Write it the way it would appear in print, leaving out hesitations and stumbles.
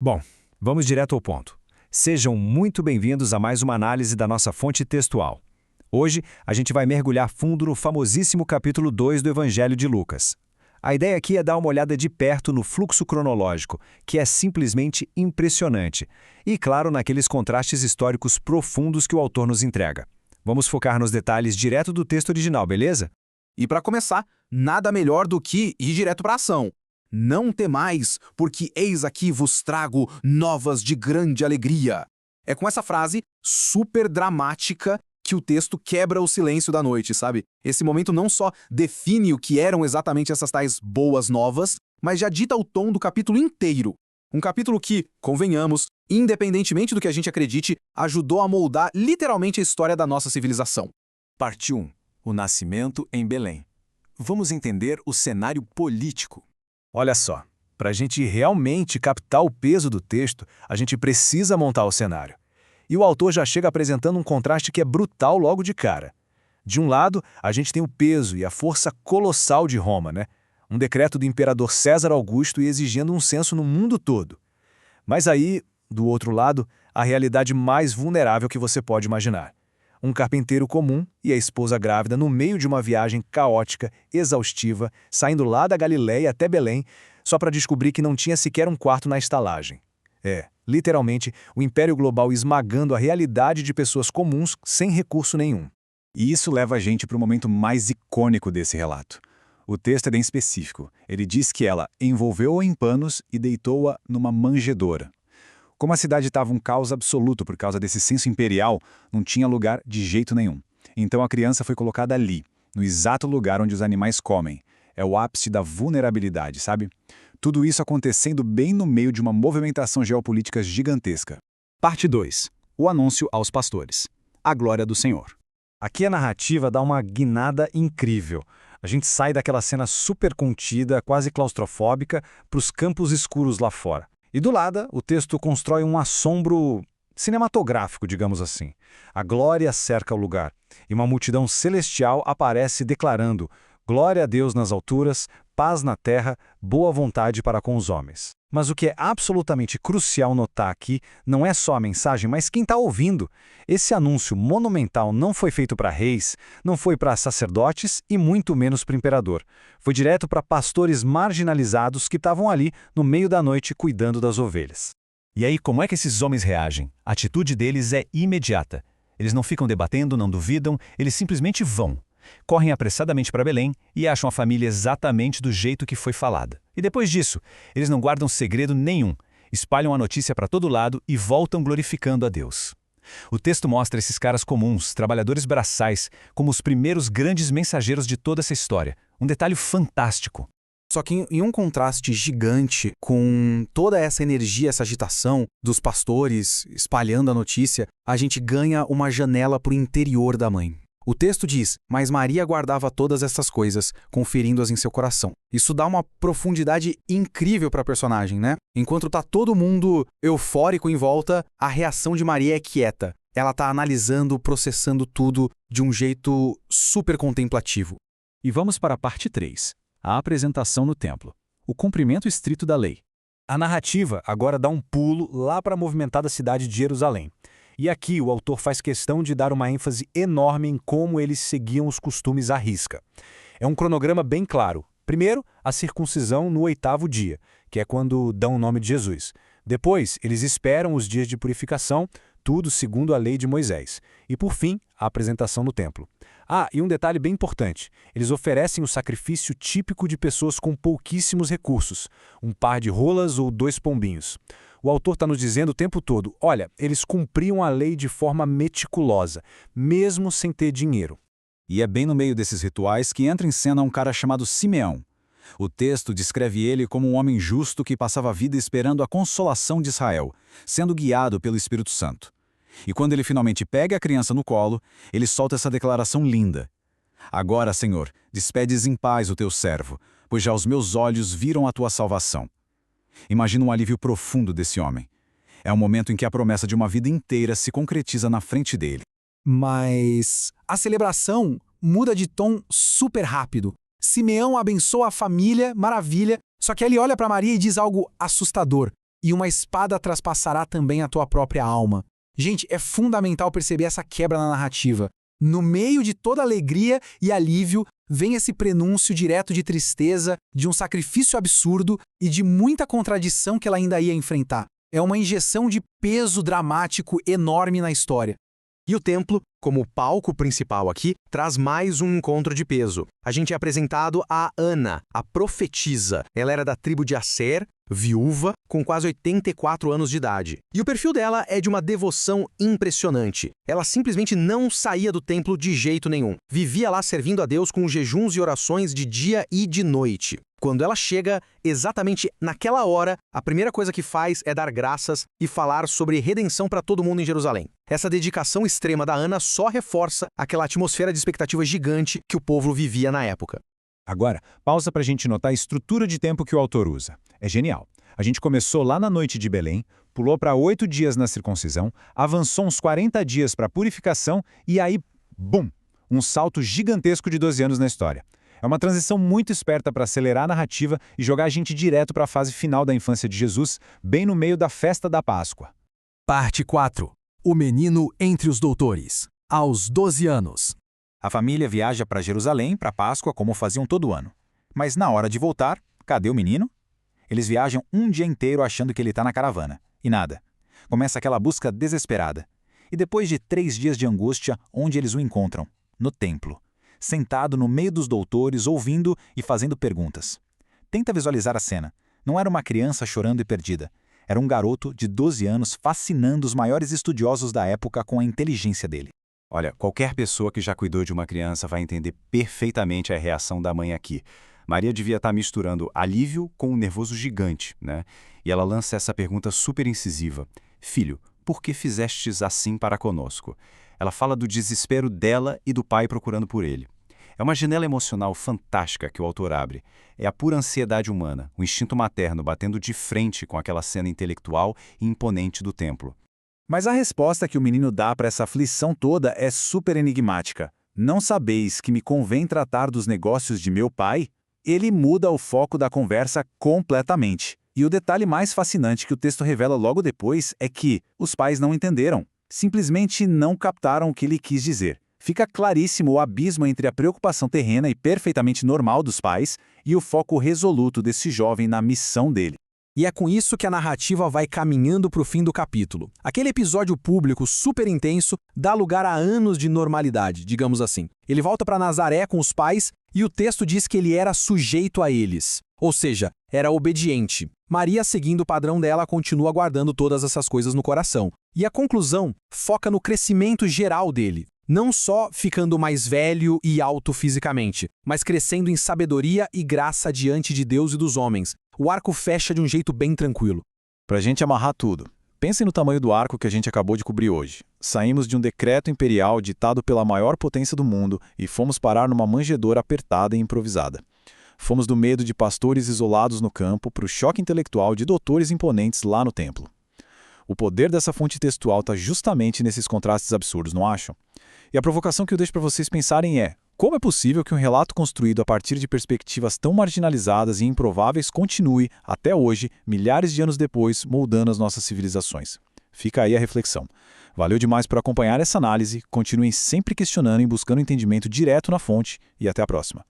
Bom, vamos direto ao ponto. Sejam muito bem-vindos a mais uma análise da nossa fonte textual. Hoje, a gente vai mergulhar fundo no famosíssimo capítulo 2 do Evangelho de Lucas. A ideia aqui é dar uma olhada de perto no fluxo cronológico, que é simplesmente impressionante, e, claro, naqueles contrastes históricos profundos que o autor nos entrega. Vamos focar nos detalhes direto do texto original, beleza? E para começar, nada melhor do que ir direto para a ação. Não temais, porque eis aqui vos trago novas de grande alegria. É com essa frase super dramática que o texto quebra o silêncio da noite, sabe? Esse momento não só define o que eram exatamente essas tais boas novas, mas já dita o tom do capítulo inteiro. Um capítulo que, convenhamos, independentemente do que a gente acredite, ajudou a moldar literalmente a história da nossa civilização. Parte 1. O nascimento em Belém. Vamos entender o cenário político. Olha só, para a gente realmente captar o peso do texto, a gente precisa montar o cenário. E o autor já chega apresentando um contraste que é brutal logo de cara. De um lado, a gente tem o peso e a força colossal de Roma, né? Um decreto do imperador César Augusto e exigindo um censo no mundo todo. Mas aí, do outro lado, a realidade mais vulnerável que você pode imaginar. Um carpinteiro comum e a esposa grávida no meio de uma viagem caótica, exaustiva, saindo lá da Galileia até Belém, só para descobrir que não tinha sequer um quarto na estalagem. Literalmente, o império global esmagando a realidade de pessoas comuns sem recurso nenhum. E isso leva a gente para o momento mais icônico desse relato. O texto é bem específico. Ele diz que ela envolveu-a em panos e deitou-a numa manjedoura. Como a cidade estava um caos absoluto por causa desse censo imperial, não tinha lugar de jeito nenhum. Então a criança foi colocada ali, no exato lugar onde os animais comem. É o ápice da vulnerabilidade, sabe? Tudo isso acontecendo bem no meio de uma movimentação geopolítica gigantesca. Parte 2. O anúncio aos pastores. A glória do Senhor. Aqui a narrativa dá uma guinada incrível. A gente sai daquela cena super contida, quase claustrofóbica, para os campos escuros lá fora. E do lado, o texto constrói um assombro cinematográfico, digamos assim. A glória cerca o lugar, e uma multidão celestial aparece declarando: glória a Deus nas alturas, paz na terra, boa vontade para com os homens. Mas o que é absolutamente crucial notar aqui não é só a mensagem, mas quem está ouvindo. Esse anúncio monumental não foi feito para reis, não foi para sacerdotes e muito menos para o imperador. Foi direto para pastores marginalizados que estavam ali no meio da noite cuidando das ovelhas. E aí, como é que esses homens reagem? A atitude deles é imediata. Eles não ficam debatendo, não duvidam, eles simplesmente vão. Correm apressadamente para Belém e acham a família exatamente do jeito que foi falada. E depois disso, eles não guardam segredo nenhum, espalham a notícia para todo lado e voltam glorificando a Deus. O texto mostra esses caras comuns, trabalhadores braçais, como os primeiros grandes mensageiros de toda essa história. Um detalhe fantástico. Só que em um contraste gigante com toda essa energia, essa agitação dos pastores espalhando a notícia, a gente ganha uma janela para o interior da mãe. O texto diz: mas Maria guardava todas essas coisas, conferindo-as em seu coração. Isso dá uma profundidade incrível para a personagem, né? Enquanto tá todo mundo eufórico em volta, a reação de Maria é quieta. Ela tá analisando, processando tudo de um jeito super contemplativo. E vamos para a parte 3. A apresentação no templo. O cumprimento estrito da lei. A narrativa agora dá um pulo lá para a movimentada cidade de Jerusalém. E aqui o autor faz questão de dar uma ênfase enorme em como eles seguiam os costumes à risca. É um cronograma bem claro. Primeiro, a circuncisão no 8º dia, que é quando dão o nome de Jesus. Depois, eles esperam os dias de purificação, tudo segundo a lei de Moisés. E por fim, a apresentação no templo. E um detalhe bem importante. Eles oferecem o sacrifício típico de pessoas com pouquíssimos recursos. Um par de rolas ou 2 pombinhos. O autor está nos dizendo o tempo todo: olha, eles cumpriam a lei de forma meticulosa, mesmo sem ter dinheiro. E é bem no meio desses rituais que entra em cena um cara chamado Simeão. O texto descreve ele como um homem justo que passava a vida esperando a consolação de Israel, sendo guiado pelo Espírito Santo. E quando ele finalmente pega a criança no colo, ele solta essa declaração linda: agora, Senhor, despedes em paz o teu servo, pois já os meus olhos viram a tua salvação. Imagina um alívio profundo desse homem. É um momento em que a promessa de uma vida inteira se concretiza na frente dele. Mas a celebração muda de tom super rápido. Simeão abençoa a família, maravilha, só que ele olha para Maria e diz algo assustador. e uma espada traspassará também a tua própria alma. Gente, é fundamental perceber essa quebra na narrativa. No meio de toda alegria e alívio, vem esse prenúncio direto de tristeza, de um sacrifício absurdo e de muita contradição que ela ainda ia enfrentar. É uma injeção de peso dramático enorme na história. E o templo, como palco principal aqui, traz mais um encontro de peso. A gente é apresentado a Ana, a profetisa. Ela era da tribo de Asser, viúva, com quase 84 anos de idade. E o perfil dela é de uma devoção impressionante. Ela simplesmente não saía do templo de jeito nenhum. Vivia lá servindo a Deus com jejuns e orações de dia e de noite. Quando ela chega, exatamente naquela hora, a primeira coisa que faz é dar graças e falar sobre redenção para todo mundo em Jerusalém. Essa dedicação extrema da Ana só reforça aquela atmosfera de expectativa gigante que o povo vivia na época. Agora, pausa para a gente notar a estrutura de tempo que o autor usa. É genial. A gente começou lá na noite de Belém, pulou para 8 dias na circuncisão, avançou uns 40 dias para a purificação e aí, bum! Um salto gigantesco de 12 anos na história. É uma transição muito esperta para acelerar a narrativa e jogar a gente direto para a fase final da infância de Jesus, bem no meio da festa da Páscoa. Parte 4. O menino entre os doutores. Aos 12 anos. A família viaja para Jerusalém para a Páscoa como faziam todo ano. Mas na hora de voltar, cadê o menino? Eles viajam um dia inteiro achando que ele está na caravana. E nada. Começa aquela busca desesperada. E depois de 3 dias de angústia, onde eles o encontram? No templo. Sentado no meio dos doutores, ouvindo e fazendo perguntas. Tenta visualizar a cena. Não era uma criança chorando e perdida. Era um garoto de 12 anos fascinando os maiores estudiosos da época com a inteligência dele. Olha, qualquer pessoa que já cuidou de uma criança vai entender perfeitamente a reação da mãe aqui. Maria devia estar misturando alívio com um nervoso gigante, né? E ela lança essa pergunta super incisiva. Filho, por que fizestes assim para conosco? Ela fala do desespero dela e do pai procurando por ele. É uma janela emocional fantástica que o autor abre. É a pura ansiedade humana, o instinto materno batendo de frente com aquela cena intelectual e imponente do templo. Mas a resposta que o menino dá para essa aflição toda é super enigmática. Não sabeis que me convém tratar dos negócios de meu pai? Ele muda o foco da conversa completamente. E o detalhe mais fascinante que o texto revela logo depois é que os pais não entenderam. Simplesmente não captaram o que ele quis dizer. Fica claríssimo o abismo entre a preocupação terrena e perfeitamente normal dos pais e o foco resoluto desse jovem na missão dele. E é com isso que a narrativa vai caminhando para o fim do capítulo. Aquele episódio público super intenso dá lugar a anos de normalidade, digamos assim. Ele volta para Nazaré com os pais e o texto diz que ele era sujeito a eles. Ou seja, era obediente. Maria, seguindo o padrão dela, continua guardando todas essas coisas no coração. E a conclusão foca no crescimento geral dele. Não só ficando mais velho e alto fisicamente, mas crescendo em sabedoria e graça diante de Deus e dos homens. O arco fecha de um jeito bem tranquilo. Para a gente amarrar tudo, pensem no tamanho do arco que a gente acabou de cobrir hoje. Saímos de um decreto imperial ditado pela maior potência do mundo e fomos parar numa manjedoura apertada e improvisada. Fomos do medo de pastores isolados no campo para o choque intelectual de doutores imponentes lá no templo. O poder dessa fonte textual está justamente nesses contrastes absurdos, não acham? E a provocação que eu deixo para vocês pensarem é: como é possível que um relato construído a partir de perspectivas tão marginalizadas e improváveis continue, até hoje, milhares de anos depois, moldando as nossas civilizações? Fica aí a reflexão. Valeu demais por acompanhar essa análise, continuem sempre questionando e buscando entendimento direto na fonte, e até a próxima.